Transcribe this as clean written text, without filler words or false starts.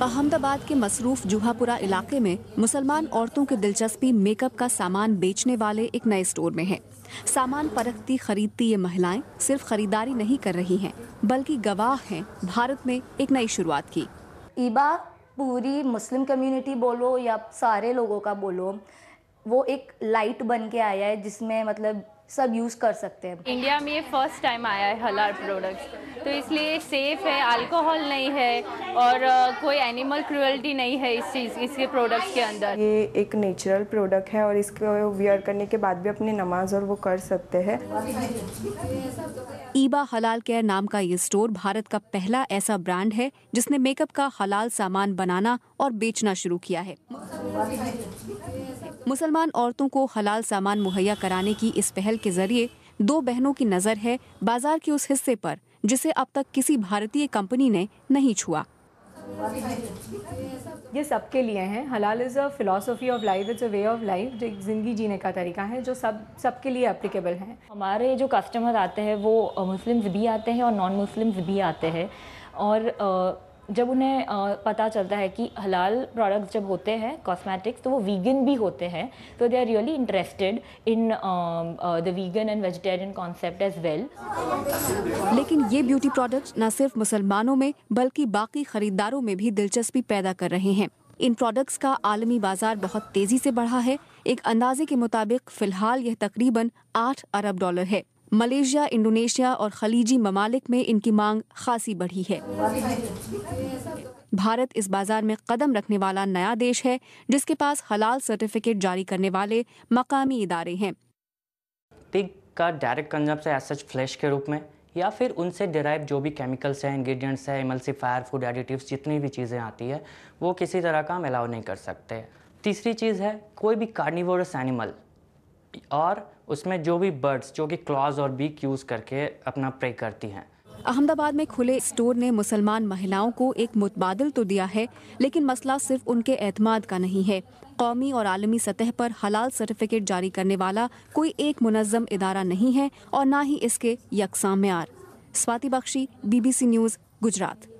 अहमदाबाद के मसरूफ जुहापुरा इलाके में मुसलमान औरतों की दिलचस्पी मेकअप का सामान बेचने वाले एक नए स्टोर में है। सामान परखती खरीदती ये महिलाएं सिर्फ खरीदारी नहीं कर रही हैं, बल्कि गवाह हैं भारत में एक नई शुरुआत की। ईबा पूरी मुस्लिम कम्युनिटी बोलो या सारे लोगों का बोलो, वो एक लाइट बन के आया है जिसमें मतलब सब यूज़ कर सकते हैं। इंडिया में ये फर्स्ट टाइम आया है हलाल प्रोडक्ट्स, तो इसलिए सेफ़ है, अल्कोहल नहीं है और कोई एनिमल क्रूएल्टी नहीं है इसके प्रोडक्ट्स के अंदर। ये एक नेचुरल प्रोडक्ट है और इसको वियर करने के बाद भी अपनी नमाज और वो कर सकते हैं। ईबा हलाल केयर नाम का ये स्टोर भारत का पहला ऐसा ब्रांड है जिसने मेकअप का हलाल सामान बनाना और बेचना शुरू किया है। मुसलमान औरतों को हलाल सामान मुहैया कराने की इस पहल के जरिए दो बहनों की नजर है बाजार के उस हिस्से पर जिसे अब तक किसी भारतीय कंपनी ने नहीं छुआ। ये सबके लिए है। हलाल is a philosophy of life, it's a way of life, जो एक ज़िंदगी जीने का तरीका है जो सबके लिए एप्लीकेबल है। हमारे जो कस्टमर आते हैं वो मुस्लिम्स भी आते हैं और नॉन मुस्लिम्स भी आते हैं, और जब उन्हें पता चलता है कि हलाल प्रोडक्ट्स जब होते हैं कॉस्मेटिक्स तो वो वीगन भी होते हैं, तो they are really interested in the vegan and vegetarian concept as well. लेकिन ये ब्यूटी प्रोडक्ट्स न सिर्फ मुसलमानों में बल्कि बाकी खरीदारों में भी दिलचस्पी पैदा कर रहे हैं। इन प्रोडक्ट्स का आलमी बाजार बहुत तेजी से बढ़ा है। एक अंदाजे के मुताबिक फिलहाल यह तकरीबन $8 अरब है। मलेशिया, इंडोनेशिया और खलीजी ममालिक में इनकी मांग खासी बढ़ी है। भारत इस बाजार में कदम रखने वाला नया देश है जिसके पास हलाल सर्टिफिकेट जारी करने वाले मकामी इदारे हैं। पिग का direct consumption as such flesh के रूप में या फिर उनसे डिराइव जो भी केमिकल्स हैं, इंग्रेडिएंट्स हैं, एमल्सिफायर, फूड एडिटिव्स, जितनी भी चीज़ें आती है वो किसी तरह का हम अलाउ नहीं कर सकते। तीसरी चीज़ है कोई भी कार्निवोरस एनिमल और उसमें जो भी बर्ड्स जो कि क्लॉज और बीक यूज़ करके अपना प्रे करती हैं। अहमदाबाद में खुले स्टोर ने मुसलमान महिलाओं को एक मुतबादिल तो दिया है, लेकिन मसला सिर्फ उनके एतमाद का नहीं है। कौमी और आलमी सतह पर हलाल सर्टिफिकेट जारी करने वाला कोई एक मुनज़्ज़म इदारा नहीं है और न ही इसके यकसां मेयार। Swati Bakshi, BBC news, Gujarat.